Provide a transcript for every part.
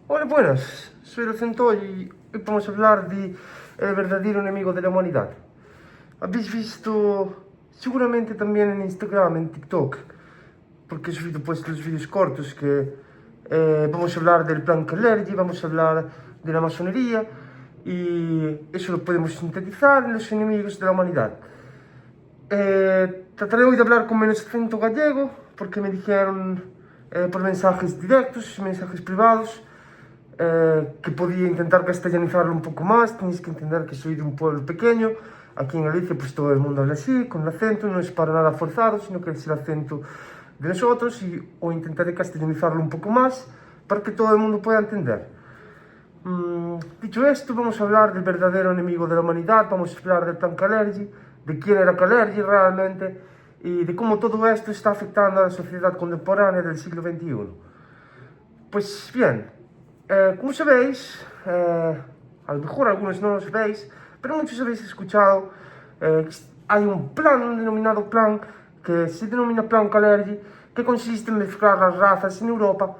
Hola, buenas. Soy Locentoy y hoy vamos a hablar de el verdadero enemigo de la humanidad. Habéis visto seguramente también en Instagram, en TikTok, porque he subido pues los vídeos cortos que vamos a hablar del plan Kalergi, vamos a hablar de la masonería y eso lo podemos sintetizar en los enemigos de la humanidad. Trataré hoy de hablar con menos acento gallego porque me dijeron por mensajes directos, mensajes privados, que podía intentar castellanizarlo un poco más. Tenéis que entender que soy de un pueblo pequeño. Aquí en Galicia pues todo el mundo habla así, con el acento, no es para nada forzado, sino que es el acento de nosotros o intentaré castellanizarlo un poco más para que todo el mundo pueda entender. Dicho esto, vamos a hablar del verdadero enemigo de la humanidad, vamos a hablar del plan Kalergi, de quién era Kalergi realmente y de cómo todo esto está afectando a la sociedad contemporánea del siglo XXI. Pues bien, como sabéis, a lo mejor algunos no lo sabéis, pero muchos habéis escuchado, que hay un plan, un denominado plan, que se denomina Plan Kalergi, que consiste en mezclar las razas en Europa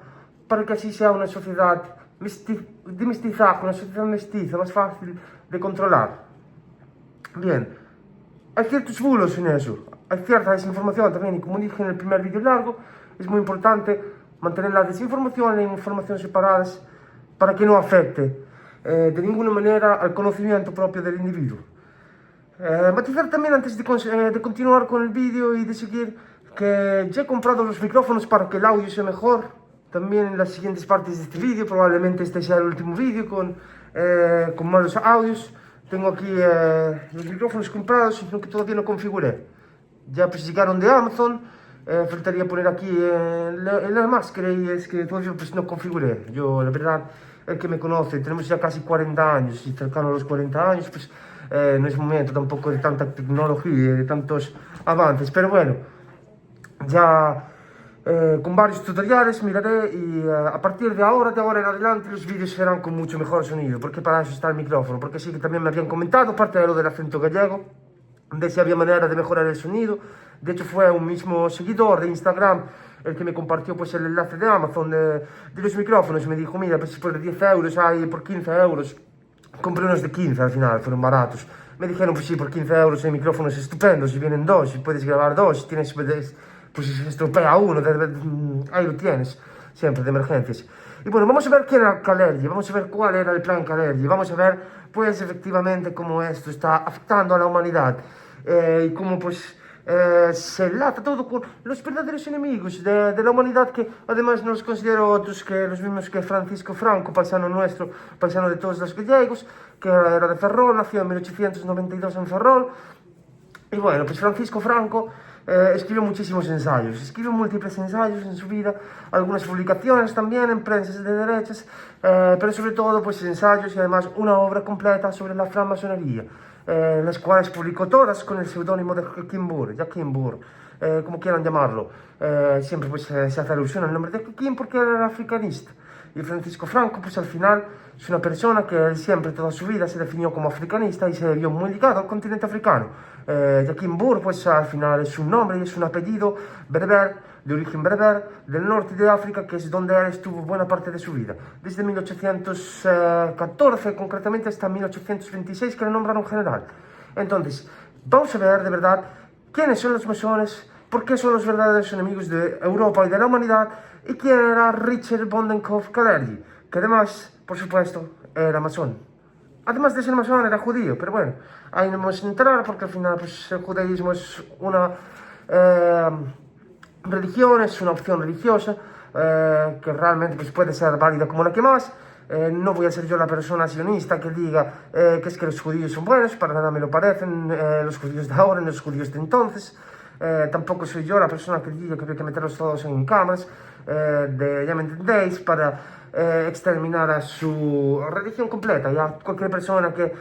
para que así sea una sociedad de mestizaje, una sociedad mestiza, más fácil de controlar. Bien, hay ciertos bulos en eso, hay cierta desinformación también, y como dije en el primer vídeo largo, es muy importante mantener la desinformación e información separadas para que no afecte de ninguna manera al conocimiento propio del individuo. Matizar también antes de continuar con el vídeo y de seguir que ya he comprado los micrófonos para que el audio sea mejor. También en las siguientes partes de este vídeo, probablemente este sea el último vídeo con malos audios. Tengo aquí los micrófonos comprados, sino que todavía no configuré. Ya pues llegaron de Amazon, faltaría poner aquí la máscara y es que todavía pues no configuré. Yo, la verdad, el que me conoce, tenemos ya casi 40 años y cercano a los 40 años, pues no es momento tampoco de tanta tecnología y de tantos avances. Pero bueno, ya con varios tutoriales miraré y a partir de ahora en adelante los vídeos serán con mucho mejor sonido, porque para eso está el micrófono, porque sí que también me habían comentado, aparte de lo del acento gallego, de si había manera de mejorar el sonido. De hecho fue un mismo seguidor de Instagram el que me compartió pues el enlace de Amazon de los micrófonos y me dijo, mira, pues por 10 euros hay, por 15 euros, compré unos de 15 al final, fueron baratos. Me dijeron, pues sí, por 15 euros hay micrófonos estupendos y vienen dos y puedes grabar dos, y tienes, pues se estropea uno, ahí lo tienes, siempre de emergencias. Y bueno, vamos a ver quién era Kalergi, vamos a ver cuál era el plan Kalergi, vamos a ver pues efectivamente cómo esto está afectando a la humanidad y cómo pues se enlaza todo con los verdaderos enemigos de la humanidad, que además no los considero otros que los mismos que Francisco Franco, paisano nuestro, paisano de todos los gallegos, que era de Ferrol, nació en 1892 en Ferrol. Y bueno, pues Francisco Franco escribió muchísimos ensayos, escribió múltiples ensayos en su vida, algunas publicaciones también en prensas de derechas, pero sobre todo pues ensayos y además una obra completa sobre la francmasonería, las cuales publicó todas con el seudónimo de Joaquín Burr, como quieran llamarlo. Siempre pues se hace alusión al nombre de Joaquín porque él era africanista. Y Francisco Franco, pues al final es una persona que él siempre, toda su vida, se definió como africanista y se vio muy ligado al continente africano. Joaquín Burr, pues al final es un nombre y es un apellido berber, de origen berber, del norte de África, que es donde él estuvo buena parte de su vida. Desde 1814, concretamente, hasta 1826, que le nombraron general. Entonces, vamos a ver de verdad quiénes son los masones, por qué son los verdaderos enemigos de Europa y de la humanidad, y quién era Richard Bondenkopf Kalergi, que además, por supuesto, era masón. Además de ser masón, era judío, pero bueno, ahí no vamos a entrar porque al final pues, el judaísmo es una religión, es una opción religiosa que realmente pues, puede ser válida como la que más. No voy a ser yo la persona sionista que diga que es que los judíos son buenos, para nada me lo parecen, los judíos de ahora, los judíos de entonces. Tampoco soy yo la persona que diga que hay que meterlos todos en cámaras, ya me entendéis, para exterminar a su religión completa y a cualquier persona que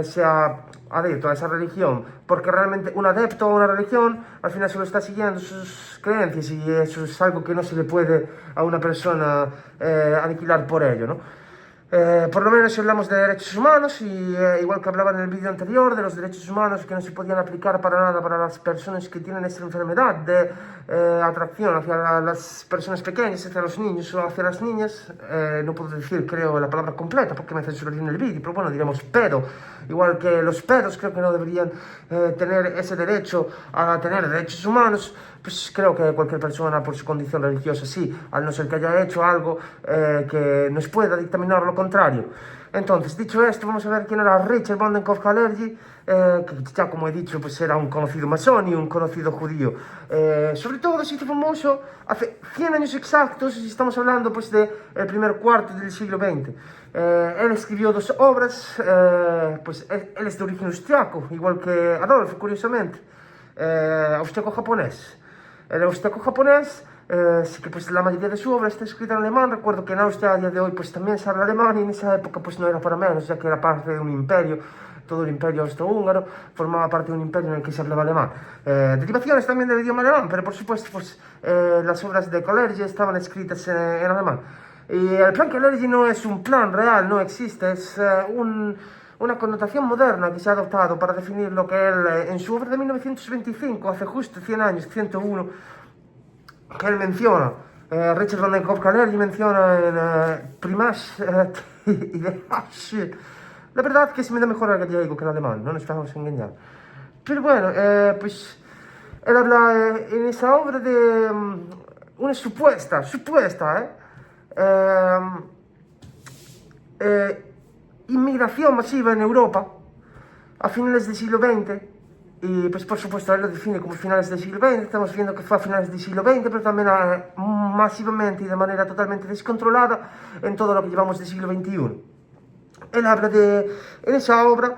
sea adepto a esa religión, porque realmente un adepto a una religión al final solo está siguiendo sus creencias y eso es algo que no se le puede a una persona aniquilar por ello, ¿no? Por lo menos si hablamos de derechos humanos, y igual que hablaba en el vídeo anterior, de los derechos humanos que no se podían aplicar para nada para las personas que tienen esta enfermedad de atracción hacia las personas pequeñas, hacia los niños o hacia las niñas, no puedo decir, creo, la palabra completa porque me censuraría en el vídeo, pero bueno, diremos pedo. Igual que los pedos creo que no deberían tener ese derecho a tener derechos humanos, pues creo que cualquier persona por su condición religiosa sí, al no ser que haya hecho algo que nos pueda dictaminar lo contrario. Entonces, dicho esto, vamos a ver quién era Richard Bondenkopf-Kalergi, que ya como he dicho, pues era un conocido masón y un conocido judío. Sobre todo se hizo famoso hace 100 años exactos, y estamos hablando pues del primer cuarto del siglo XX. Él escribió dos obras, pues él es de origen austriaco, igual que Adolfo, curiosamente, austriaco-japonés. El austriaco-japonés, sí que pues la mayoría de su obra está escrita en alemán. Recuerdo que en Austria a día de hoy pues también se habla alemán, y en esa época pues no era para menos, ya que era parte de un imperio. Todo el imperio austrohúngaro formaba parte de un imperio en el que se hablaba alemán. Derivaciones también del idioma alemán, pero por supuesto pues las obras de Kalergi estaban escritas en alemán. Y el plan Kalergi no es un plan real, no existe, es una connotación moderna que se ha adoptado para definir lo que él, en su obra de 1925, hace justo 100 años, 101, que él menciona. Richard Bondenkopf-Kalergi menciona en Primas Ideas. La verdad que se me da mejor el gallego que el alemán, no nos vamos a engañar. Pero bueno, pues él habla en esa obra de una supuesta, inmigración masiva en Europa a finales del siglo XX. Y pues por supuesto él lo define como finales del siglo XX. Estamos viendo que fue a finales del siglo XX, pero también masivamente y de manera totalmente descontrolada en todo lo que llevamos del siglo XXI. Él habla en esa obra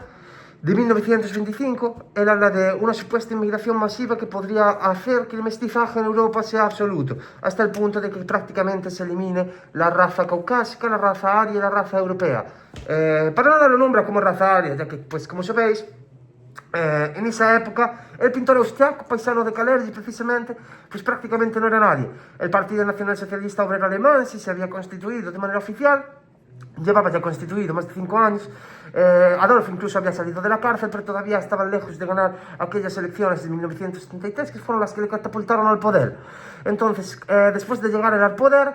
de 1925, él habla de una supuesta inmigración masiva que podría hacer que el mestizaje en Europa sea absoluto, hasta el punto de que prácticamente se elimine la raza caucásica, la raza aria y la raza europea. Para nada lo nombra como raza aria, ya que, pues como sabéis, en esa época el pintor austriaco, paisano de Kalergi precisamente, pues prácticamente no era nadie. El Partido Nacional Socialista Obrero Alemán sí se había constituido de manera oficial, llevaba ya constituido más de 5 años. Adolfo incluso había salido de la cárcel, pero todavía estaban lejos de ganar aquellas elecciones de 1973, que fueron las que le catapultaron al poder. Entonces, después de llegar él al poder,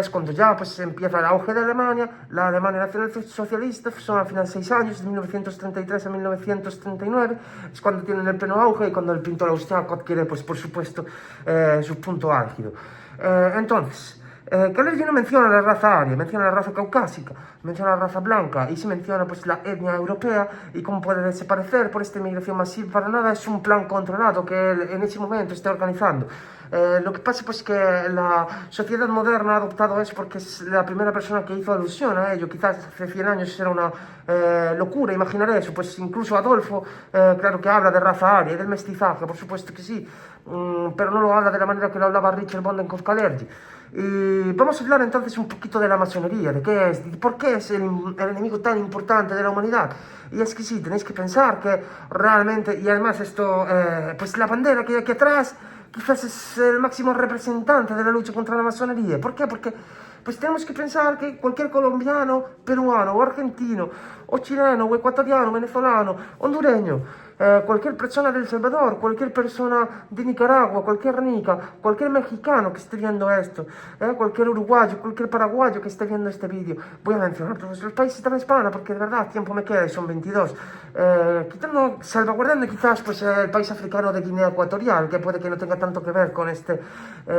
es cuando ya pues empieza el auge de Alemania. La Alemania Nacional Socialista son al final 6 años, de 1933 a 1939, es cuando tienen el pleno auge y cuando el pintor austriaco adquiere, pues por supuesto, su punto álgido. Entonces, Kalergi no menciona la raza aria, menciona la raza caucásica, menciona la raza blanca, y se menciona pues la etnia europea y cómo puede desaparecer por esta inmigración masiva. Para nada es un plan controlado que él en ese momento está organizando. Lo que pasa pues que la sociedad moderna ha adoptado eso porque es la primera persona que hizo alusión a ello. Quizás hace 100 años era una locura imaginar eso, pues incluso Adolfo, claro que habla de raza aria y del mestizaje, por supuesto que sí, pero no lo habla de la manera que lo hablaba Richard Bondenkopf-Kalergi. Y vamos a hablar entonces un poquito de la masonería, de qué es, de por qué es el enemigo tan importante de la humanidad. Y es que sí, tenéis que pensar que realmente, y además esto, pues la bandera que hay aquí atrás, quizás es el máximo representante de la lucha contra la masonería. ¿Por qué? Porque pues tenemos que pensar que cualquier colombiano, peruano, o argentino, o chileno, o ecuatoriano, venezolano, hondureño, cualquier persona de El Salvador, cualquier persona de Nicaragua, cualquier nica, cualquier mexicano que esté viendo esto, cualquier uruguayo, cualquier paraguayo que esté viendo este vídeo, voy a mencionar todos los países de la hispana porque de verdad tiempo me queda y son 22, salvaguardando quizás pues el país africano de Guinea Ecuatorial, que puede que no tenga tanto que ver con este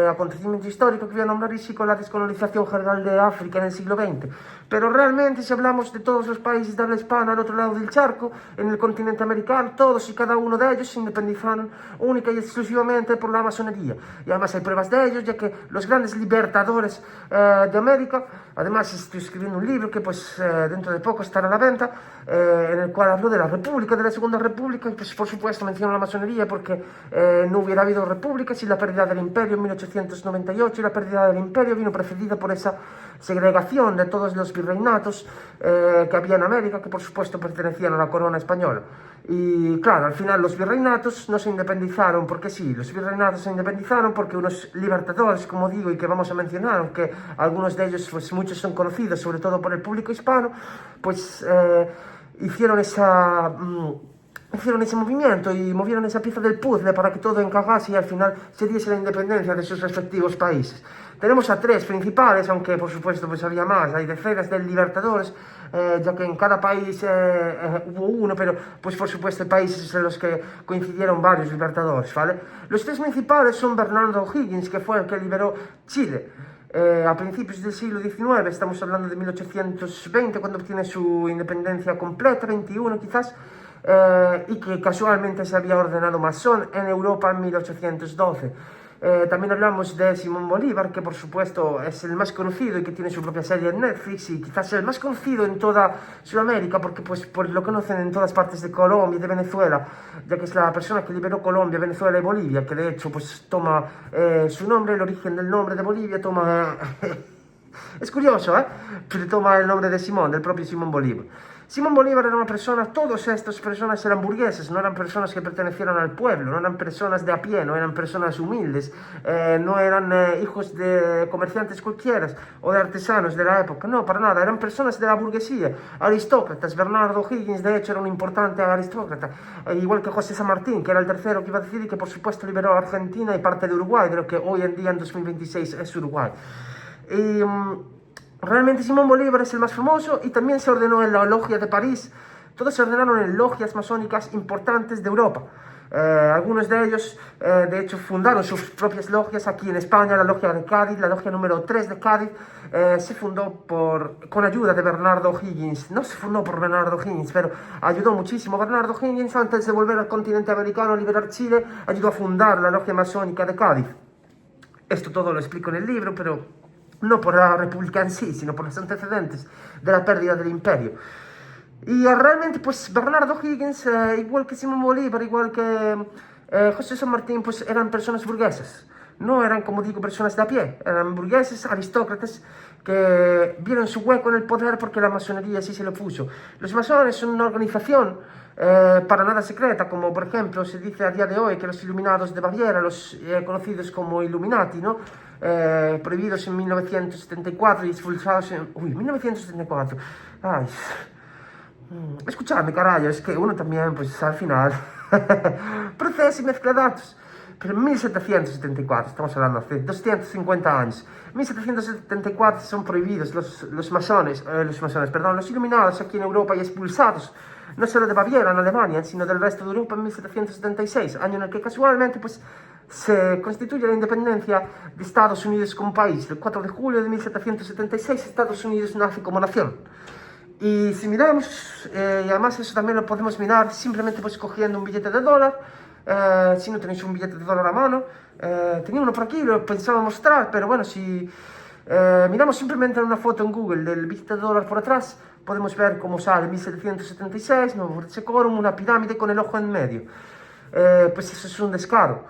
acontecimiento histórico que voy a nombrar, y sí con la descolonización general de África en el siglo XX. Pero realmente, si hablamos de todos los países de habla hispana al otro lado del charco, en el continente americano, todos y cada uno de ellos se independizaron única y exclusivamente por la masonería. Y además hay pruebas de ello, ya que los grandes libertadores de América, además estoy escribiendo un libro que pues dentro de poco estará a la venta, en el cual hablo de la República, de la Segunda República, y pues por supuesto menciono la masonería porque no hubiera habido república sin la pérdida del imperio en 1898, y la pérdida del imperio vino precedida por esa segregación de todos los virreinatos que había en América, que por supuesto pertenecían a la corona española. Y claro, al final los virreinatos no se independizaron porque sí, los virreinatos se independizaron porque unos libertadores, como digo, y que vamos a mencionar, aunque algunos de ellos, pues muchos son conocidos, sobre todo por el público hispano, pues hicieron hicieron ese movimiento y movieron esa pieza del puzzle para que todo encajase y al final se diese la independencia de sus respectivos países. Tenemos a tres principales, aunque por supuesto pues había más, hay decenas de libertadores, ya que en cada país hubo uno, pero pues por supuesto hay países en los que coincidieron varios libertadores, ¿vale? Los tres principales son Bernardo O'Higgins, que fue el que liberó Chile a principios del siglo XIX, estamos hablando de 1820, cuando obtiene su independencia completa, 21 quizás, y que casualmente se había ordenado masón en Europa en 1812. También hablamos de Simón Bolívar, que por supuesto es el más conocido y que tiene su propia serie en Netflix y quizás el más conocido en toda Sudamérica porque pues lo conocen en todas partes de Colombia y de Venezuela, ya que es la persona que liberó Colombia, Venezuela y Bolivia, que de hecho pues toma su nombre, el origen del nombre de Bolivia toma... Es curioso, ¿eh? Pero toma el nombre de Simón, del propio Simón Bolívar. Simón Bolívar era una persona, todas estas personas eran burgueses, no eran personas que pertenecieran al pueblo, no eran personas de a pie, no eran personas humildes, no eran hijos de comerciantes cualquiera o de artesanos de la época, no, para nada, eran personas de la burguesía, aristócratas. Bernardo O'Higgins, de hecho, era un importante aristócrata, igual que José San Martín, que era el tercero que iba a decir y que por supuesto liberó a Argentina y parte de Uruguay, de lo que hoy en día en 2026 es Uruguay. Y realmente Simón Bolívar es el más famoso y también se ordenó en la Logia de París. Todos se ordenaron en logias masónicas importantes de Europa. Algunos de ellos, de hecho, fundaron sus propias logias aquí en España. La logia de Cádiz, la logia número 3 de Cádiz, se fundó con ayuda de Bernardo O'Higgins. No se fundó por Bernardo O'Higgins, pero ayudó muchísimo. Bernardo O'Higgins, antes de volver al continente americano a liberar Chile, ayudó a fundar la logia masónica de Cádiz. Esto todo lo explico en el libro, pero no por la República en sí, sino por los antecedentes de la pérdida del imperio. Y realmente, pues Bernardo O'Higgins, igual que Simón Bolívar, igual que José San Martín, pues eran personas burguesas. No eran, como digo, personas de a pie, eran burgueses, aristócratas, que vieron su hueco en el poder porque la masonería sí se lo puso. Los masones son una organización para nada secreta, como por ejemplo se dice a día de hoy que los iluminados de Baviera, los conocidos como Illuminati, ¿no? Prohibidos en 1974 y expulsados en... Uy, 1974. Ay. Escuchadme, carajo, es que uno también, pues al final, procesa y mezcla datos. Pero en 1774, estamos hablando hace 250 años, 1774 son prohibidos los masones, perdón, los iluminados aquí en Europa y expulsados, no solo de Baviera en Alemania, sino del resto de Europa en 1776, año en el que casualmente pues se constituye la independencia de Estados Unidos como país. El 4 de julio de 1776 Estados Unidos nace como nación. Y si miramos, y además eso también lo podemos mirar simplemente pues cogiendo un billete de dólar, si no tenéis un billete de dólar a mano, tenía uno por aquí, lo pensaba mostrar, pero bueno, si miramos simplemente una foto en Google del billete de dólar por atrás, podemos ver cómo sale 1776, Nuevo Vorticecorum, una pirámide con el ojo en medio. Pues eso es un descaro.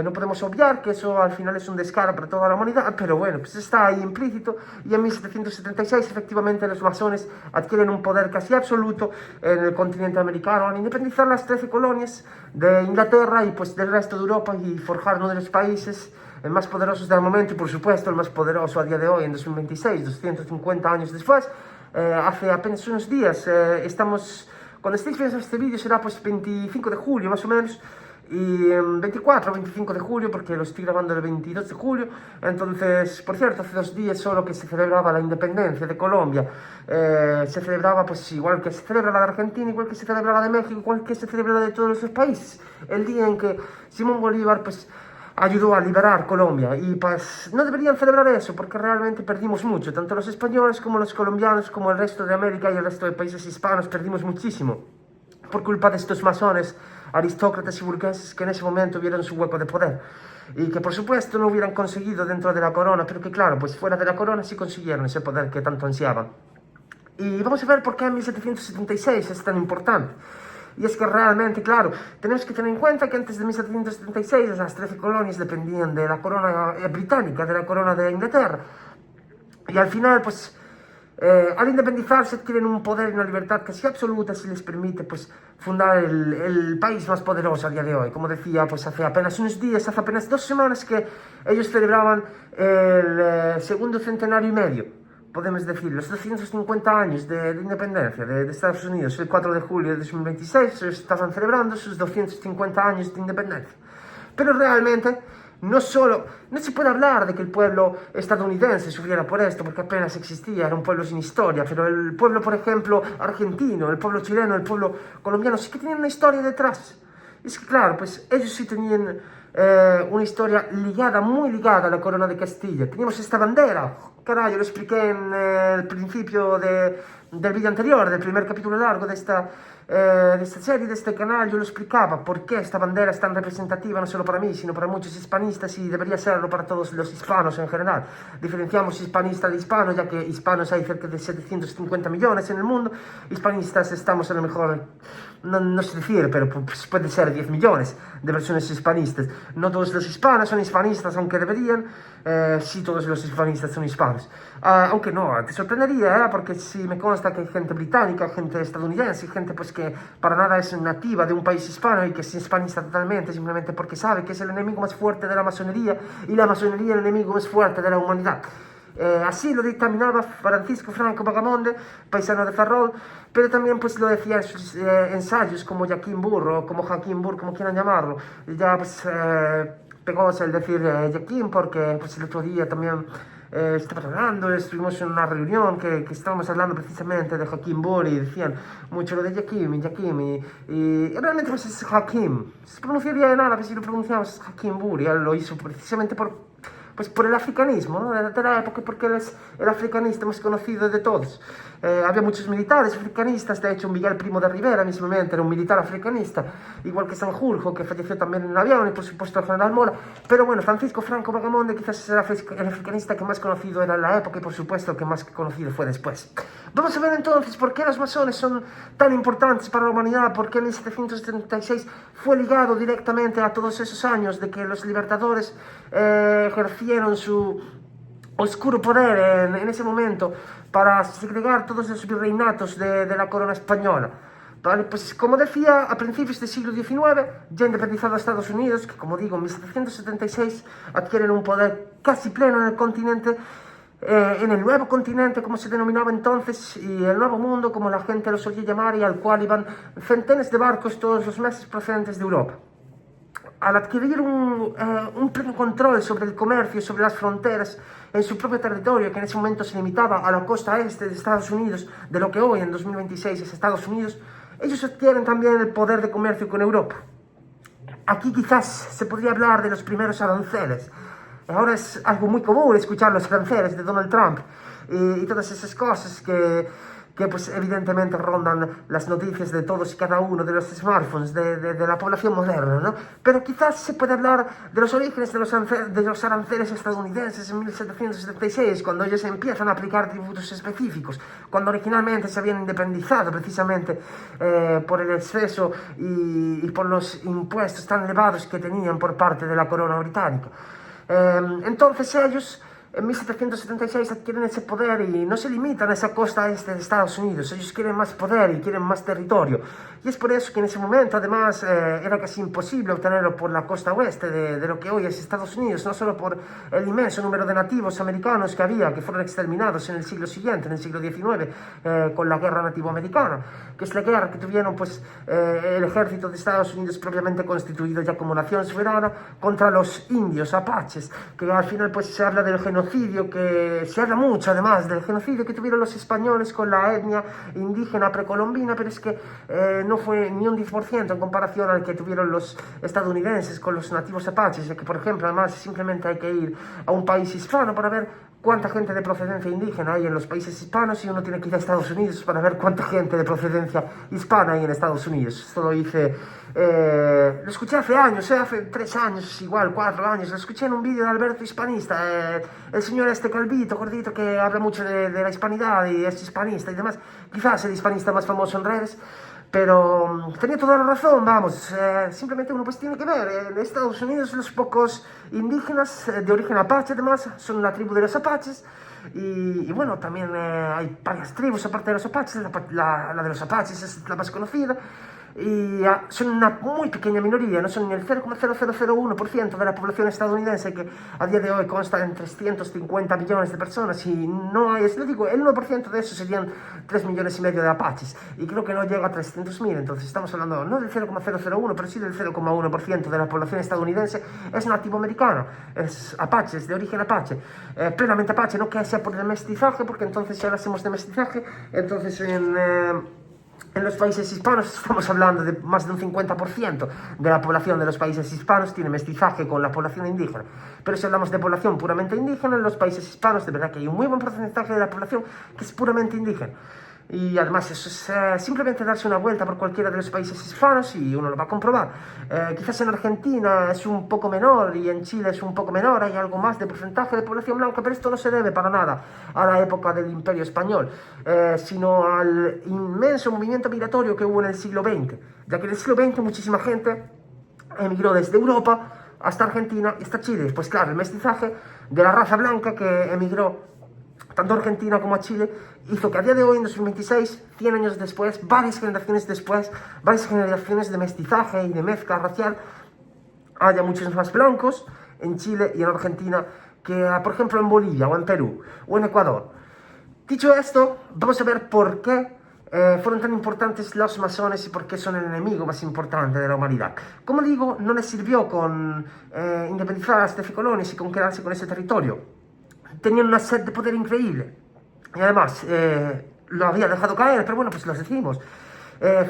No podemos obviar que eso al final es un descaro para toda la humanidad, pero bueno, pues está ahí implícito. Y en 1776 efectivamente los masones adquieren un poder casi absoluto en el continente americano al independizar las 13 colonias de Inglaterra y pues del resto de Europa y forjar uno de los países más poderosos del momento y por supuesto el más poderoso a día de hoy en 2026, 250 años después. Hace apenas unos días, cuando estéis viendo este vídeo será pues 25 de julio más o menos, y 24 o 25 de julio, porque lo estoy grabando el 22 de julio. Entonces, por cierto, hace 2 días solo que se celebraba la independencia de Colombia. Se celebraba, pues igual que se celebra la de Argentina, igual que se celebra la de México, igual que se celebra la de todos los países. El día en que Simón Bolívar, pues, ayudó a liberar Colombia. Y pues no deberían celebrar eso, porque realmente perdimos mucho. Tanto los españoles como los colombianos, como el resto de América y el resto de países hispanos, perdimos muchísimo por culpa de estos masones, aristócratas y burgueses que en ese momento vieron su hueco de poder y que por supuesto no hubieran conseguido dentro de la corona, pero que claro, pues fuera de la corona sí consiguieron ese poder que tanto ansiaban. Y vamos a ver por qué en 1776 es tan importante. Y es que realmente, claro, tenemos que tener en cuenta que antes de 1776 las 13 colonias dependían de la corona británica, de la corona de Inglaterra. Y al final, pues, al independizarse adquieren un poder y una libertad casi absoluta si les permite pues, fundar el país más poderoso a día de hoy. Como decía, pues hace apenas unos días, hace apenas 2 semanas que ellos celebraban el segundo centenario y medio, podemos decir, los 250 años de independencia de Estados Unidos. El 4 de julio de 2026 ellos estaban celebrando sus 250 años de independencia. Pero realmente no se puede hablar de que el pueblo estadounidense sufriera por esto, porque apenas existía, era un pueblo sin historia, pero el pueblo, por ejemplo, argentino, el pueblo chileno, el pueblo colombiano, sí que tenían una historia detrás. Y es que, claro, pues ellos sí tenían una historia ligada, muy ligada a la corona de Castilla. Teníamos esta bandera, caray, lo expliqué en el principio del vídeo anterior, del primer capítulo largo de esta serie, de este canal. Yo lo explicaba, por qué esta bandera es tan representativa, no solo para mí, sino para muchos hispanistas, y debería serlo para todos los hispanos en general. Diferenciamos hispanista de hispano, ya que hispanos hay cerca de 750 millones en el mundo. Hispanistas estamos a lo mejor, no sé decir, pero pues puede ser 10 millones de personas hispanistas. No todos los hispanos son hispanistas, aunque deberían. Sí, todos los hispanistas son hispanos. Aunque no, te sorprendería, porque sí me consta que hay gente británica, gente estadounidense, gente pues que para nada es nativa de un país hispano y que es hispanista totalmente, simplemente porque sabe que es el enemigo más fuerte de la masonería, y la masonería el enemigo más fuerte de la humanidad. Así lo dictaminaba Francisco Franco Bagamonde, paisano de Ferrol, pero también pues lo decía en sus ensayos como Joaquín Burro, como Joaquín Burro, como quieran llamarlo. Ya pues pegóse el decir Joaquín, porque pues el otro día también estaba hablando, estuvimos en una reunión que estábamos hablando precisamente de Joaquín Burro, y decían mucho lo de Joaquín, y realmente pues es Joaquín. Se pronunciaría en árabe si lo pronunciamos Joaquín Burro, y él lo hizo precisamente por el africanismo, ¿no? De la época, porque él es el africanista más conocido de todos. Había muchos militares africanistas, de hecho Miguel Primo de Rivera mismamente era un militar africanista, igual que Sanjurjo, que falleció también en el avión, y por supuesto el general Mora. Pero bueno, Francisco Franco Bagamonde quizás era el africanista que más conocido era en la época, y por supuesto el que más conocido fue después. Vamos a ver entonces por qué los masones son tan importantes para la humanidad, por qué en 1776 fue ligado directamente a todos esos años de que los libertadores ejercieron su oscuro poder en ese momento para segregar todos los virreinatos de la corona española. Vale, pues como decía, a principios del siglo XIX, ya independizado a Estados Unidos, que como digo, en 1776 adquieren un poder casi pleno en el continente, en el nuevo continente, como se denominaba entonces, y el nuevo mundo, como la gente lo solía llamar, y al cual iban centenas de barcos todos los meses procedentes de Europa. Al adquirir un pleno control sobre el comercio, sobre las fronteras, en su propio territorio, que en ese momento se limitaba a la costa este de Estados Unidos, de lo que hoy en 2026 es Estados Unidos, ellos adquieren también el poder de comercio con Europa. Aquí quizás se podría hablar de los primeros aranceles. Ahora es algo muy común escuchar los aranceles de Donald Trump y todas esas cosas que pues evidentemente rondan las noticias de todos y cada uno de los smartphones de la población moderna, ¿no? Pero quizás se puede hablar de los orígenes de los aranceles estadounidenses en 1776, cuando ellos empiezan a aplicar tributos específicos, cuando originalmente se habían independizado precisamente por el exceso y por los impuestos tan elevados que tenían por parte de la corona británica. Entonces ellos en 1776 adquieren ese poder y no se limitan a esa costa este de Estados Unidos. Ellos quieren más poder y quieren más territorio. Y es por eso que en ese momento, además, era casi imposible obtenerlo por la costa oeste de lo que hoy es Estados Unidos, no solo por el inmenso número de nativos americanos que había, que fueron exterminados en el siglo siguiente, en el siglo XIX, con la guerra nativoamericana, que es la guerra que tuvieron pues, el ejército de Estados Unidos propiamente constituido ya como nación soberana contra los indios apaches, que al final pues se habla del genocidio, que se habla mucho además del genocidio que tuvieron los españoles con la etnia indígena precolombina, pero es que no fue ni un 10% en comparación al que tuvieron los estadounidenses con los nativos apaches, ya que por ejemplo además simplemente hay que ir a un país hispano para ver cuánta gente de procedencia indígena hay en los países hispanos, y uno tiene que ir a Estados Unidos para ver cuánta gente de procedencia hispana hay en Estados Unidos. Esto lo hice, lo escuché hace años, hace 3 años, igual 4 años, lo escuché en un vídeo de Alberto Hispanista, el señor este calvito, gordito, que habla mucho de la hispanidad y es hispanista y demás, quizás el hispanista más famoso en redes. Pero tenía toda la razón, vamos, simplemente uno pues tiene que ver, en Estados Unidos los pocos indígenas de origen apache además son la tribu de los apaches, Y bueno, también hay varias tribus aparte de los apaches, la de los apaches es la más conocida. Y son una muy pequeña minoría, no son ni el 0,0001% de la población estadounidense, que a día de hoy consta en 350 millones de personas, y no hay, les digo, el 1% de eso serían 3,5 millones de apaches, y creo que no llega a 300.000, entonces estamos hablando no del 0,001, pero sí del 0,1% de la población estadounidense es nativo americana, es apache, es de origen apache, plenamente apache, no que sea por el mestizaje, porque entonces si hablásemos de mestizaje, entonces en los países hispanos estamos hablando de más de un 50% de la población de los países hispanos tiene mestizaje con la población indígena. Pero si hablamos de población puramente indígena, en los países hispanos de verdad que hay un muy buen porcentaje de la población que es puramente indígena. Y además eso es simplemente darse una vuelta por cualquiera de los países hispanos y uno lo va a comprobar. Quizás en Argentina es un poco menor y en Chile es un poco menor, hay algo más de porcentaje de población blanca, pero esto no se debe para nada a la época del Imperio Español, sino al inmenso movimiento migratorio que hubo en el siglo XX, ya que en el siglo XX muchísima gente emigró desde Europa hasta Argentina y hasta Chile. Pues claro, el mestizaje de la raza blanca que emigró tanto a Argentina como a Chile, hizo que a día de hoy, en 2026, 100 años después, varias generaciones de mestizaje y de mezcla racial, haya muchos más blancos en Chile y en Argentina que, por ejemplo, en Bolivia o en Perú o en Ecuador. Dicho esto, vamos a ver por qué fueron tan importantes los masones y por qué son el enemigo más importante de la humanidad. Como digo, no les sirvió con independizar a las 13 colonias y con quedarse con ese territorio. Tenían una sed de poder increíble. Y además, lo había dejado caer, pero bueno, pues lo decimos.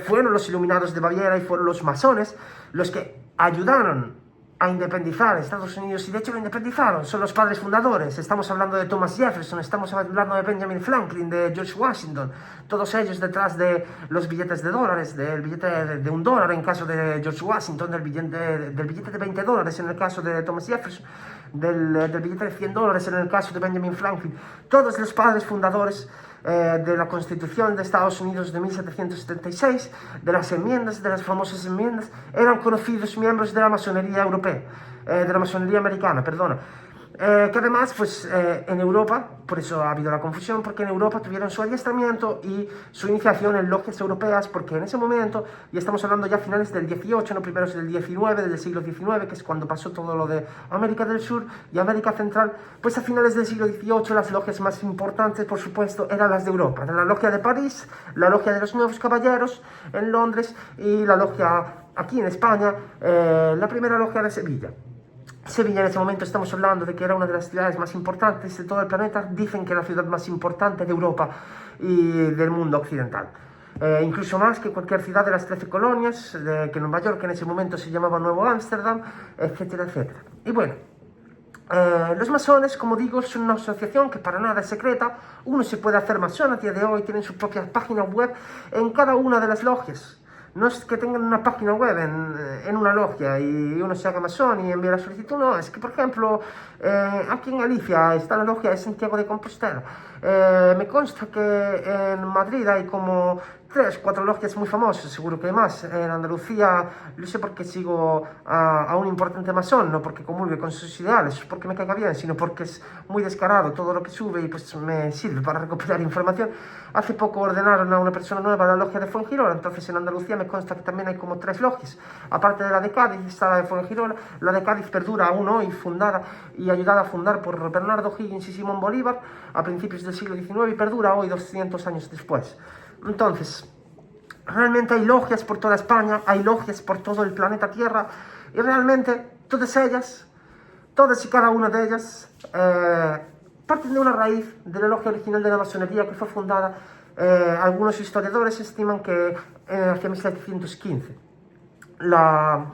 Fueron los iluminados de Baviera y fueron los masones los que ayudaron a independizar Estados Unidos, y de hecho lo independizaron, son los padres fundadores. Estamos hablando de Thomas Jefferson, estamos hablando de Benjamin Franklin, de George Washington, todos ellos detrás de los billetes de dólares, del billete de $1 en caso de George Washington, del billete de $20 en el caso de Thomas Jefferson, del billete de $100 en el caso de Benjamin Franklin. Todos los padres fundadores de la Constitución de Estados Unidos de 1776, de las enmiendas, de las famosas enmiendas, eran conocidos miembros de la masonería europea, de la masonería americana, perdona. Que además, pues en Europa, por eso ha habido la confusión, porque en Europa tuvieron su adiestramiento y su iniciación en logias europeas, porque en ese momento, y estamos hablando ya finales del 18, no primeros del 19, del siglo XIX, que es cuando pasó todo lo de América del Sur y América Central, pues a finales del siglo XVIII las logias más importantes, por supuesto, eran las de Europa, de la logia de París, la logia de los Nuevos Caballeros en Londres y la logia aquí en España, la primera logia de Sevilla. Sevilla en ese momento estamos hablando de que era una de las ciudades más importantes de todo el planeta, dicen que la ciudad más importante de Europa y del mundo occidental. Incluso más que cualquier ciudad de las 13 colonias, que Nueva York en ese momento se llamaba Nuevo Ámsterdam, etcétera, etcétera. Y bueno, los masones, como digo, son una asociación que para nada es secreta. Uno se puede hacer masón a día de hoy, tienen su propia página web en cada una de las logias. No es que tengan una página web en una logia y uno se haga masón y envíe la solicitud, no, es que por ejemplo aquí en Galicia está la logia de Santiago de Compostela. Me consta que en Madrid hay como 3, 4 logias muy famosas, seguro que hay más. En Andalucía lo sé porque sigo a un importante masón, no porque comulgue con sus ideales, porque me caiga bien, sino porque es muy descarado todo lo que sube y pues me sirve para recopilar información. Hace poco ordenaron a una persona nueva la logia de Fuengirola, entonces en Andalucía me consta que también hay como 3 logias. Aparte de la de Cádiz, está la de Fuengirola, la de Cádiz perdura aún hoy, fundada y ayudada a fundar por Bernardo Higgins y Simón Bolívar a principios del siglo XIX y perdura hoy 200 años después. Entonces, realmente hay logias por toda España, hay logias por todo el planeta Tierra, y realmente todas ellas, todas y cada una de ellas, parten de una raíz de la logia original de la masonería que fue fundada, algunos historiadores estiman que hacia 1715. La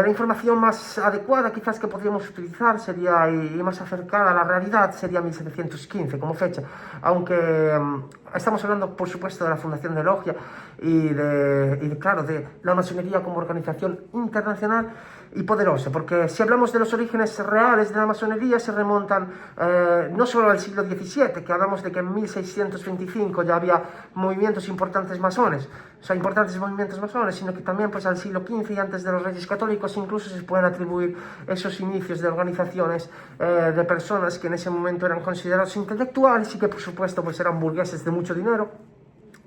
información más adecuada quizás que podríamos utilizar sería, y más acercada a la realidad, sería 1715 como fecha, aunque estamos hablando por supuesto de la fundación de logia claro, de la masonería como organización internacional, y poderosa, porque si hablamos de los orígenes reales de la masonería, se remontan no solo al siglo XVII, que hablamos de que en 1625 ya había movimientos importantes masones, o sea, importantes movimientos masones, sino que también pues al siglo XV y antes de los Reyes Católicos incluso se pueden atribuir esos inicios de organizaciones de personas que en ese momento eran considerados intelectuales y que por supuesto pues eran burgueses de mucho dinero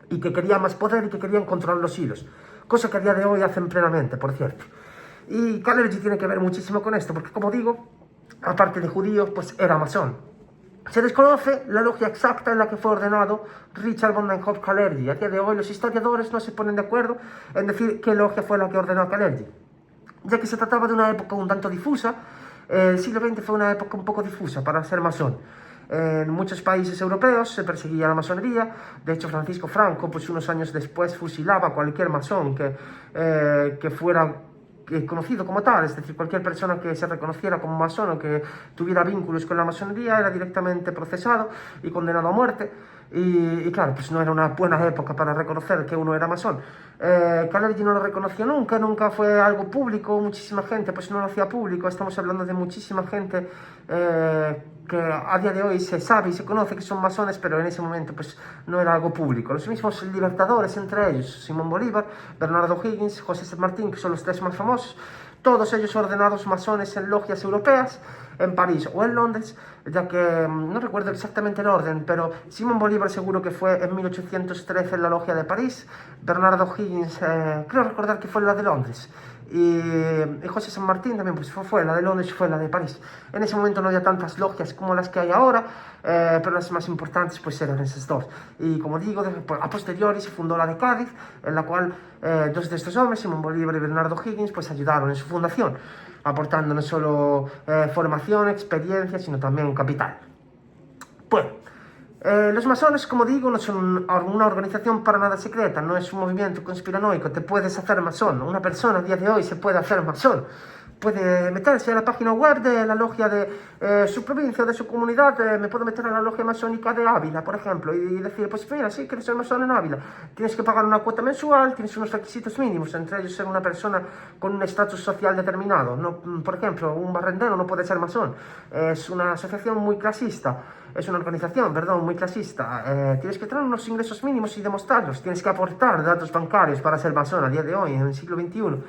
y que querían más poder y que querían controlar los hilos, cosa que a día de hoy hacen plenamente, por cierto. Y Kalergi tiene que ver muchísimo con esto, porque como digo, aparte de judío, pues era masón. Se desconoce la logia exacta en la que fue ordenado Richard von Meinhof Kalergi. A día de hoy los historiadores no se ponen de acuerdo en decir qué logia fue la que ordenó a Kalergi, ya que se trataba de una época un tanto difusa. El siglo XX fue una época un poco difusa para ser masón. En muchos países europeos se perseguía la masonería. De hecho, Francisco Franco, pues unos años después, fusilaba a cualquier masón que fuera conocido como tal, es decir, cualquier persona que se reconociera como masón o que tuviera vínculos con la masonería era directamente procesado y condenado a muerte. Y claro, pues no era una buena época para reconocer que uno era masón. Kalergi no lo reconoció nunca, nunca fue algo público, muchísima gente pues no lo hacía público. Estamos hablando de muchísima gente que a día de hoy se sabe y se conoce que son masones, pero en ese momento pues no era algo público. Los mismos libertadores, entre ellos Simón Bolívar, Bernardo Higgins, José San Martín, que son los tres más famosos, todos ellos ordenados masones en logias europeas, en París o en Londres, ya que no recuerdo exactamente el orden, pero Simón Bolívar seguro que fue en 1813 en la logia de París, Bernardo Higgins creo recordar que fue en la de Londres, y José San Martín también pues fue la de Londres y fue la de París. En ese momento no había tantas logias como las que hay ahora, pero las más importantes pues eran esas dos. Y como digo, a posteriori se fundó la de Cádiz, en la cual dos de estos hombres, Simón Bolívar y Bernardo Higgins, pues ayudaron en su fundación, aportando no solo formación, experiencia, sino también capital. Bueno, los masones, como digo, no son una organización para nada secreta, no es un movimiento conspiranoico. Te puedes hacer masón, una persona a día de hoy se puede hacer masón. Puede meterse a la página web de la logia de su provincia, de su comunidad. Me puedo meter a la logia masónica de Ávila, por ejemplo, y decir, pues mira, sí, quieres ser masón en Ávila. Tienes que pagar una cuota mensual, tienes unos requisitos mínimos, entre ellos ser una persona con un estatus social determinado. No, por ejemplo, un barrendero no puede ser masón. Es una asociación muy clasista. Es una organización, perdón, muy clasista. Tienes que tener unos ingresos mínimos y demostrarlos. Tienes que aportar datos bancarios para ser masón a día de hoy, en el siglo XXI.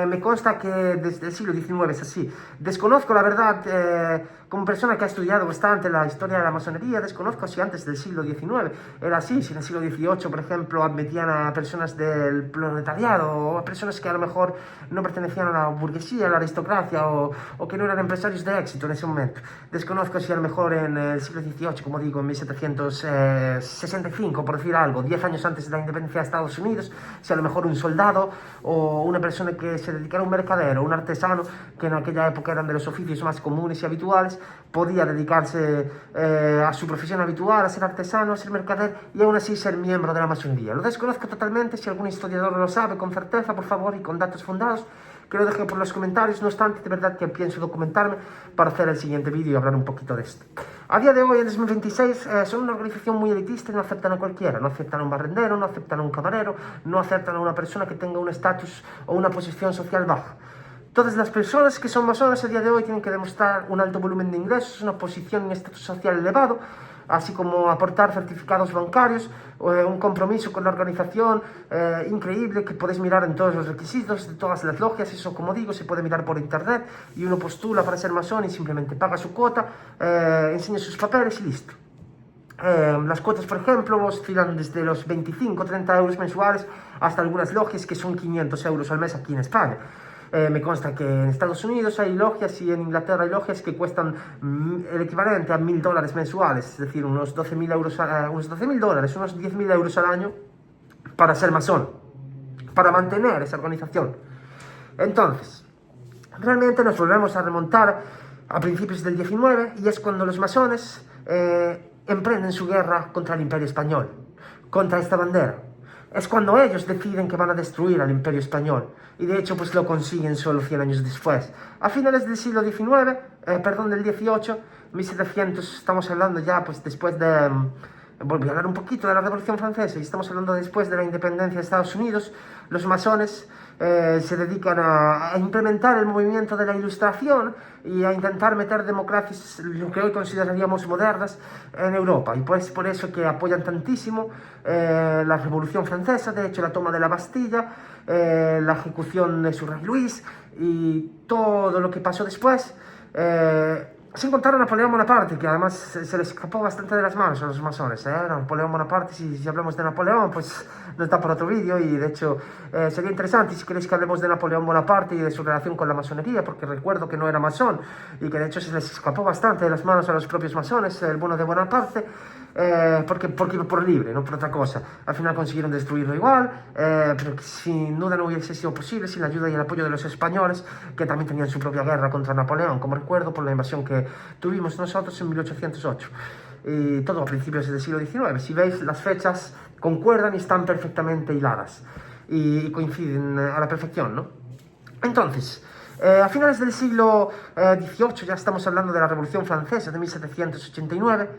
Me consta que desde el siglo XIX es así. Desconozco, la verdad, como persona que ha estudiado bastante la historia de la masonería, desconozco si antes del siglo XIX era así, si en el siglo XVIII, por ejemplo, admitían a personas del proletariado o a personas que a lo mejor no pertenecían a la burguesía, a la aristocracia o que no eran empresarios de éxito en ese momento. Desconozco si a lo mejor en el siglo XVIII, como digo, en 1765, por decir algo, 10 años antes de la independencia de Estados Unidos, si a lo mejor un soldado o una persona que se dedicara a un mercadero, un artesano, que en aquella época eran de los oficios más comunes y habituales, podía dedicarse a su profesión habitual, a ser artesano, a ser mercader y aún así ser miembro de la masonería. Lo desconozco totalmente. Si algún historiador lo sabe con certeza, por favor, y con datos fundados, que lo dejen por los comentarios. No obstante, de verdad que pienso documentarme para hacer el siguiente vídeo y hablar un poquito de esto. A día de hoy, en 2026, son una organización muy elitista y no aceptan a cualquiera. No aceptan a un barrendero, no aceptan a un camarero, no aceptan a una persona que tenga un estatus o una posición social baja. Todas las personas que son masones a día de hoy tienen que demostrar un alto volumen de ingresos, una posición y un estatus social elevado, así como aportar certificados bancarios, un compromiso con la organización increíble que podéis mirar en todos los requisitos de todas las logias. Eso, como digo, se puede mirar por internet y uno postula para ser masón y simplemente paga su cuota, enseña sus papeles y listo. Las cuotas, por ejemplo, oscilan desde los 25-30 euros mensuales hasta algunas logias que son 500 euros al mes aquí en España. Me consta que en Estados Unidos hay logias y en Inglaterra hay logias que cuestan el equivalente a $1000 mensuales, es decir, unos 12.000 euros, unos 12.000 dólares, unos 10.000 euros al año para ser masón, para mantener esa organización. Entonces, realmente nos volvemos a remontar a principios del XIX y es cuando los masones emprenden su guerra contra el Imperio Español, contra esta bandera. Es cuando ellos deciden que van a destruir al Imperio Español. Y de hecho, pues lo consiguen solo 100 años después. A finales del siglo XIX, del XVIII, 1700, estamos hablando ya, pues después de... volví a hablar un poquito de la Revolución Francesa y estamos hablando después de la independencia de Estados Unidos. Los masones se dedican a implementar el movimiento de la Ilustración y a intentar meter democracias, lo que hoy consideraríamos modernas, en Europa. Y pues por eso que apoyan tantísimo la Revolución Francesa, de hecho la toma de la Bastilla, la ejecución de su rey Luis y todo lo que pasó después. Sin contar a Napoleón Bonaparte, que además se le escapó bastante de las manos a los masones. Napoleón Bonaparte, si hablamos de Napoleón, pues nos da por otro vídeo, y de hecho sería interesante si queréis que hablemos de Napoleón Bonaparte y de su relación con la masonería, porque recuerdo que no era masón y que de hecho se les escapó bastante de las manos a los propios masones, el bueno de Bonaparte. Porque iba por libre, no por otra cosa. Al final consiguieron destruirlo igual, pero que sin duda no hubiese sido posible sin la ayuda y el apoyo de los españoles, que también tenían su propia guerra contra Napoleón, como recuerdo, por la invasión que tuvimos nosotros en 1808. Y todo a principios del siglo XIX. Si veis, las fechas concuerdan y están perfectamente hiladas y coinciden a la perfección, ¿no? Entonces, a finales del siglo XVIII, ya estamos hablando de la Revolución Francesa de 1789,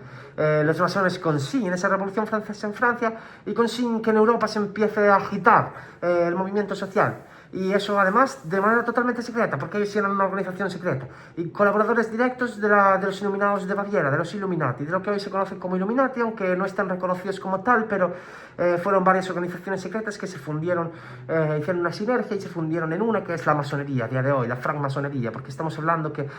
los masones consiguen esa Revolución Francesa en Francia y consiguen que en Europa se empiece a agitar el movimiento social. Y eso además de manera totalmente secreta, porque ellos eran una organización secreta. Y colaboradores directos de los Iluminados de Baviera, de los Illuminati, de lo que hoy se conoce como Illuminati, aunque no están reconocidos como tal, pero fueron varias organizaciones secretas que se fundieron, hicieron una sinergia y se fundieron en una, que es la masonería a día de hoy, la francmasonería, porque estamos hablando que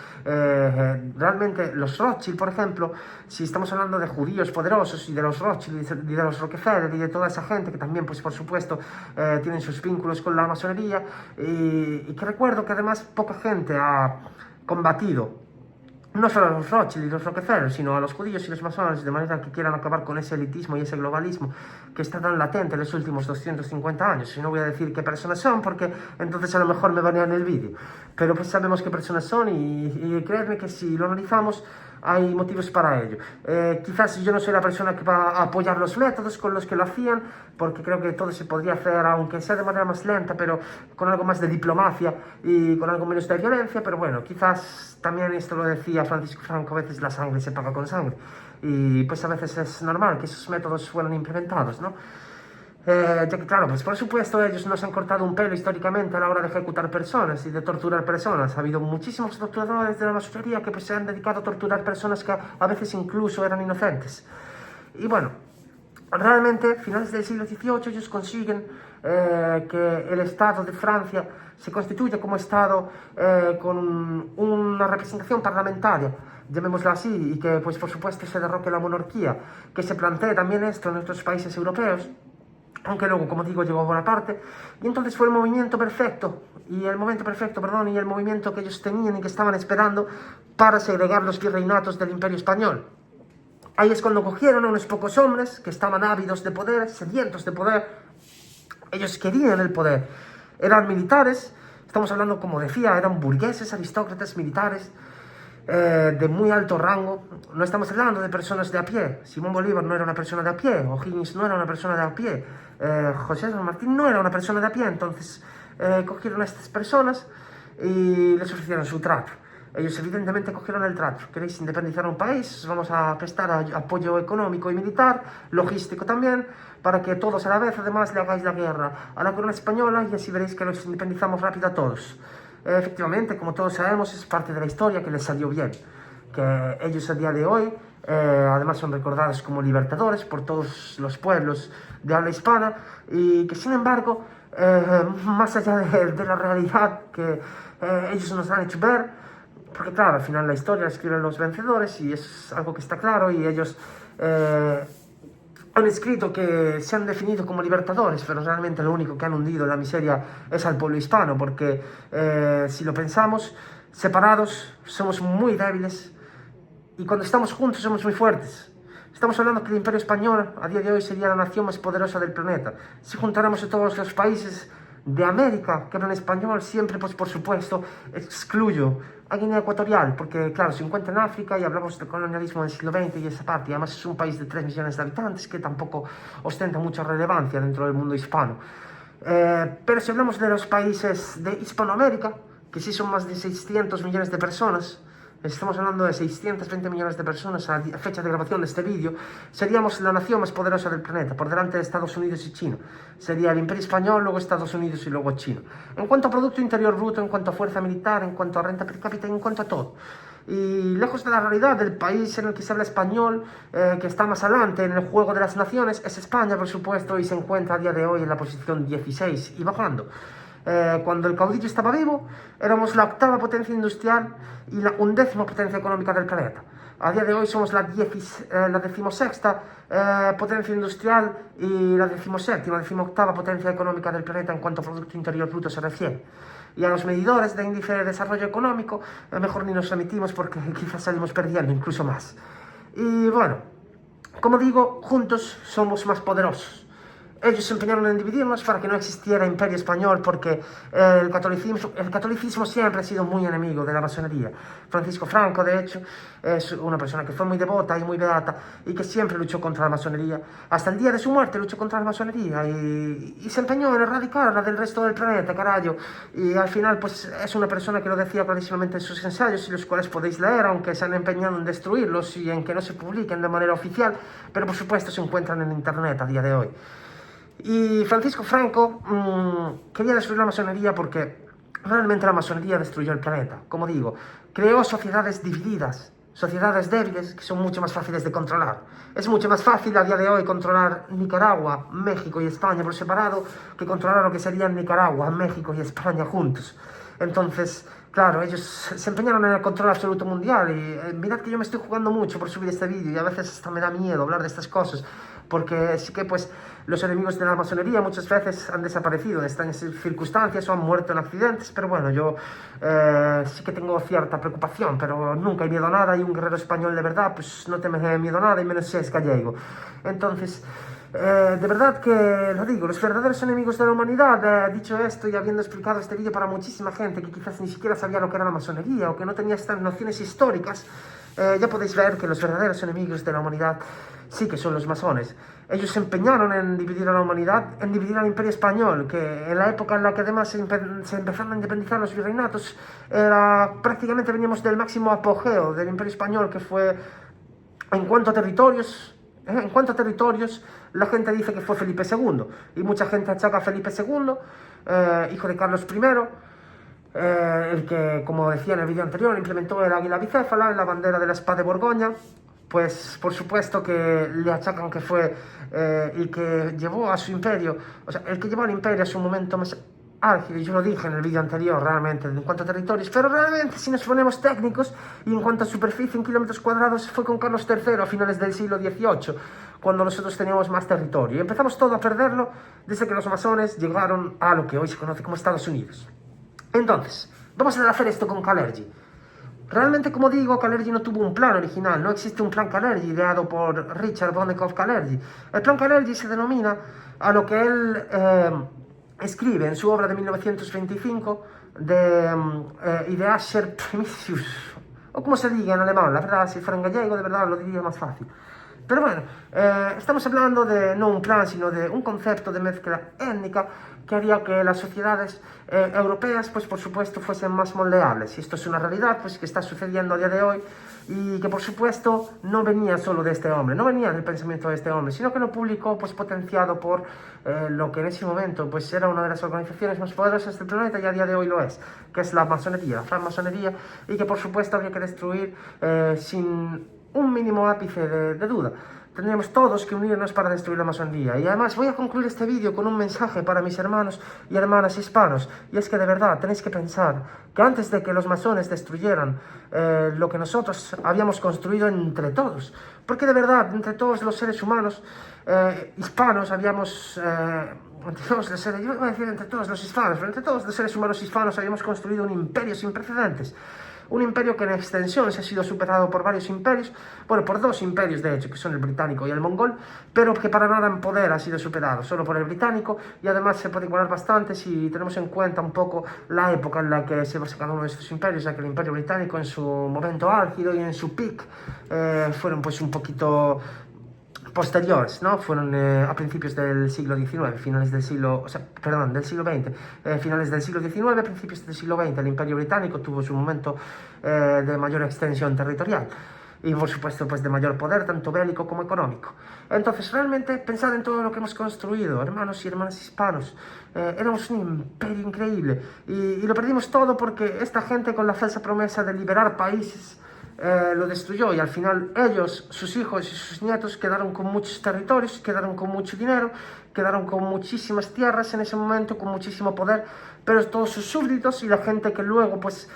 realmente los Rothschild, por ejemplo, si estamos hablando de judíos poderosos y de los Rothschild y de los Rockefeller y de toda esa gente que también, pues por supuesto, tienen sus vínculos con la masonería, y que recuerdo que además poca gente ha combatido no solo a los Rothschild y los Rockefeller, sino a los judíos y los masones, de manera que quieran acabar con ese elitismo y ese globalismo que está tan latente en los últimos 250 años. Y no voy a decir qué personas son, porque entonces a lo mejor me banean el vídeo, pero pues sabemos qué personas son, y creedme que si lo analizamos hay motivos para ello. Quizás yo no soy la persona que va a apoyar los métodos con los que lo hacían, porque creo que todo se podría hacer, aunque sea de manera más lenta, pero con algo más de diplomacia y con algo menos de violencia. Pero bueno, quizás también esto lo decía Francisco Franco, a veces la sangre se paga con sangre, y pues a veces es normal que esos métodos fueran implementados, ¿no? Ya que claro, pues por supuesto ellos nos han cortado un pelo históricamente a la hora de ejecutar personas y de torturar personas. Ha habido muchísimos torturadores de la masonería que pues se han dedicado a torturar personas que a veces incluso eran inocentes. Y bueno, realmente, a finales del siglo XVIII, ellos consiguen que el Estado de Francia se constituya como Estado con una representación parlamentaria, llamémosla así, y que pues por supuesto se derroque la monarquía, que se plantee también esto en otros países europeos, aunque luego, como digo, llegó Bonaparte, y entonces fue el movimiento perfecto, y el momento perfecto, perdón, y el movimiento que ellos tenían y que estaban esperando para segregar los virreinatos del Imperio Español. Ahí es cuando cogieron a unos pocos hombres que estaban ávidos de poder, sedientos de poder. Ellos querían el poder. Eran militares, estamos hablando, como decía, eran burgueses, aristócratas, militares, de muy alto rango. No estamos hablando de personas de a pie. Simón Bolívar no era una persona de a pie, O'Higgins no era una persona de a pie, José San Martín no era una persona de a pie. Entonces cogieron a estas personas y les ofrecieron su trato. Ellos evidentemente cogieron el trato. ¿Queréis independizar un país? Os vamos a prestar apoyo económico y militar, logístico también, para que todos a la vez además le hagáis la guerra a la corona española, y así veréis que los independizamos rápido a todos. Efectivamente, como todos sabemos, es parte de la historia que les salió bien, que ellos a día de hoy además son recordados como libertadores por todos los pueblos de habla hispana, y que sin embargo, más allá de la realidad que ellos nos han hecho ver, porque claro, al final la historia la escriben los vencedores y es algo que está claro, y ellos han escrito que se han definido como libertadores, pero realmente lo único que han hundido en la miseria es al pueblo hispano, porque si lo pensamos, separados somos muy débiles, y cuando estamos juntos somos muy fuertes. Estamos hablando que el Imperio Español a día de hoy sería la nación más poderosa del planeta. Si juntáramos a todos los países de América que hablan español, siempre, pues por supuesto, excluyo a Guinea Ecuatorial, porque claro, se encuentra en África y hablamos del colonialismo del siglo XX y esa parte, y además es un país de 3 millones de habitantes que tampoco ostenta mucha relevancia dentro del mundo hispano. Pero si hablamos de los países de Hispanoamérica, que sí son más de 600 millones de personas, estamos hablando de 620 millones de personas a fecha de grabación de este vídeo, seríamos la nación más poderosa del planeta, por delante de Estados Unidos y China. Sería el Imperio Español, luego Estados Unidos y luego China. En cuanto a Producto Interior Bruto, en cuanto a fuerza militar, en cuanto a renta per cápita, en cuanto a todo. Y lejos de la realidad del país en el que se habla español, que está más adelante en el juego de las naciones, es España, por supuesto, y se encuentra a día de hoy en la posición 16 y bajando. Cuando el caudillo estaba vivo, éramos la 8ª potencia industrial y la 11ª potencia económica del planeta. A día de hoy somos la 16ª potencia industrial y la 17ª, 18ª potencia económica del planeta en cuanto a Producto Interior Bruto se refiere. Y a los medidores de índice de desarrollo económico, mejor ni nos remitimos porque quizás salimos perdiendo incluso más. Y bueno, como digo, juntos somos más poderosos. Ellos se empeñaron en dividirnos para que no existiera imperio español porque el catolicismo siempre ha sido muy enemigo de la masonería. Francisco Franco, de hecho, es una persona que fue muy devota y muy beata y que siempre luchó contra la masonería. Hasta el día de su muerte luchó contra la masonería y se empeñó en erradicarla del resto del planeta, carajo. Y al final, pues es una persona que lo decía clarísimamente en sus ensayos y los cuales podéis leer, aunque se han empeñado en destruirlos y en que no se publiquen de manera oficial, pero por supuesto se encuentran en internet a día de hoy. Y Francisco Franco quería destruir la masonería porque realmente la masonería destruyó el planeta. Como digo, creó sociedades divididas, sociedades débiles que son mucho más fáciles de controlar. Es mucho más fácil a día de hoy controlar Nicaragua, México y España por separado que controlar lo que serían Nicaragua, México y España juntos. Entonces, claro, ellos se empeñaron en el control absoluto mundial y mirad que yo me estoy jugando mucho por subir este vídeo y a veces hasta me da miedo hablar de estas cosas porque sí que pues los enemigos de la masonería muchas veces han desaparecido en extrañas circunstancias o han muerto en accidentes, pero bueno, yo sí que tengo cierta preocupación, pero nunca hay miedo a nada y un guerrero español de verdad pues no teme miedo a nada y menos si es gallego. Entonces, de verdad que lo digo, los verdaderos enemigos de la humanidad, dicho esto y habiendo explicado este vídeo para muchísima gente que quizás ni siquiera sabía lo que era la masonería o que no tenía estas nociones históricas, ya podéis ver que los verdaderos enemigos de la humanidad sí que son los masones. Ellos se empeñaron en dividir a la humanidad, en dividir al Imperio Español, que en la época en la que además se empezaron a independizar los virreinatos, prácticamente veníamos del máximo apogeo del Imperio Español, que fue en cuanto a territorios. En cuanto a territorios, la gente dice que fue Felipe II, y mucha gente achaca a Felipe II, hijo de Carlos I, el que, como decía en el vídeo anterior, implementó el águila bicéfala en la bandera de la espada de Borgoña. Pues por supuesto que le achacan que fue el que llevó a su imperio, o sea, el que llevó al imperio a su momento más álgido, y yo lo dije en el vídeo anterior realmente en cuanto a territorios, pero realmente si nos ponemos técnicos y en cuanto a superficie en kilómetros cuadrados fue con Carlos III a finales del siglo XVIII, cuando nosotros teníamos más territorio, y empezamos todo a perderlo desde que los masones llegaron a lo que hoy se conoce como Estados Unidos. Entonces, vamos a hacer esto con Kalergi. Realmente, como digo, Kalergi no tuvo un plan original, no existe un plan Kalergi ideado por Richard Bonnekoff Kalergi. El plan Kalergi se denomina a lo que él escribe en su obra de 1925 de Ideascher Primitius, o como se diga en alemán, la verdad, si fuera en gallego, de verdad lo diría más fácil. Pero bueno, estamos hablando de no un plan, sino de un concepto de mezcla étnica que haría que las sociedades europeas, pues por supuesto, fuesen más moldeables. Y esto es una realidad pues que está sucediendo a día de hoy y que por supuesto no venía solo de este hombre, no venía del pensamiento de este hombre, sino que lo publicó pues potenciado por lo que en ese momento pues era una de las organizaciones más poderosas del planeta y a día de hoy lo es, que es la masonería, la francmasonería, y que por supuesto habría que destruir sin un mínimo ápice de duda. Tendríamos todos que unirnos para destruir la masonería. Y además voy a concluir este vídeo con un mensaje para mis hermanos y hermanas hispanos. Y es que de verdad tenéis que pensar que antes de que los masones destruyeran lo que nosotros habíamos construido entre todos, porque de verdad entre todos los seres humanos hispanos habíamos... entre todos los seres, yo iba a decir entre todos los hispanos, pero entre todos los seres humanos hispanos habíamos construido un imperio sin precedentes. Un imperio que en extensión se ha sido superado por varios imperios, bueno, por dos imperios de hecho, que son el británico y el mongol, pero que para nada en poder ha sido superado, solo por el británico, y además se puede igualar bastante si tenemos en cuenta un poco la época en la que se basa cada uno de estos imperios, ya que el imperio británico en su momento álgido y en su peak fueron pues un poquito posteriores, ¿no? Fueron a principios del siglo XIX, finales del siglo, o sea, perdón, del siglo XX, finales del siglo XIX, principios del siglo XX. El Imperio Británico tuvo su momento de mayor extensión territorial y por supuesto pues de mayor poder, tanto bélico como económico. Entonces realmente pensad en todo lo que hemos construido, hermanos y hermanas hispanos. Éramos un imperio increíble y lo perdimos todo porque esta gente, con la falsa promesa de liberar países, lo destruyó, y al final ellos, sus hijos y sus nietos quedaron con muchos territorios, quedaron con mucho dinero, quedaron con muchísimas tierras en ese momento, con muchísimo poder, pero todos sus súbditos y la gente que luego pues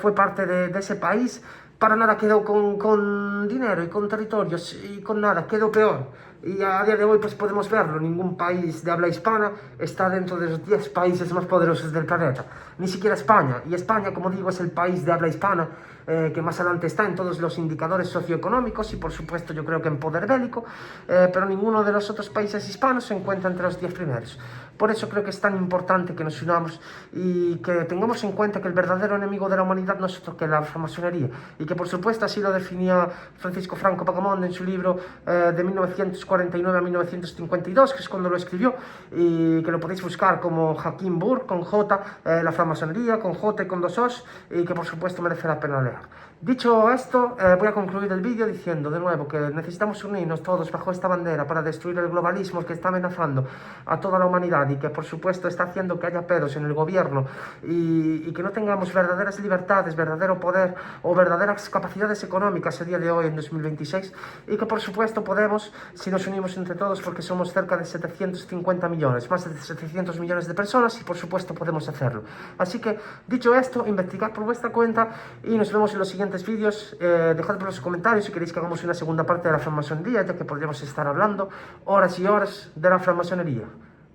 fue parte de ese país, para nada quedó con dinero y con territorios, y con nada, quedó peor. Y a día de hoy pues podemos verlo, ningún país de habla hispana está dentro de los 10 países más poderosos del planeta, ni siquiera España. Y España, como digo, es el país de habla hispana que más adelante está en todos los indicadores socioeconómicos y por supuesto yo creo que en poder bélico, pero ninguno de los otros países hispanos se encuentra entre los 10 primeros. Por eso creo que es tan importante que nos unamos y que tengamos en cuenta que el verdadero enemigo de la humanidad no es otro que la francmasonería, y que por supuesto así lo definía Francisco Franco Pagamonde en su libro de 1949 a 1952, que es cuando lo escribió, y que lo podéis buscar como Hakim Burr, con J, la francmasonería, con J y con dos O's, y que por supuesto merece la pena leer. Dicho esto, voy a concluir el vídeo diciendo de nuevo que necesitamos unirnos todos bajo esta bandera para destruir el globalismo que está amenazando a toda la humanidad y que por supuesto está haciendo que haya pedos en el gobierno y que no tengamos verdaderas libertades, verdadero poder o verdaderas capacidades económicas a día de hoy en 2026, y que por supuesto podemos, si nos unimos entre todos, porque somos cerca de 750 millones, más de 700 millones de personas, y por supuesto podemos hacerlo. Así que, dicho esto, investigad por vuestra cuenta y nos vemos en los siguientes vídeos. Dejad por los comentarios si queréis que hagamos una segunda parte de la francmasonería, ya que podríamos estar hablando horas y horas de la francmasonería.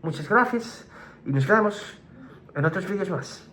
Muchas gracias y nos vemos en otros vídeos más.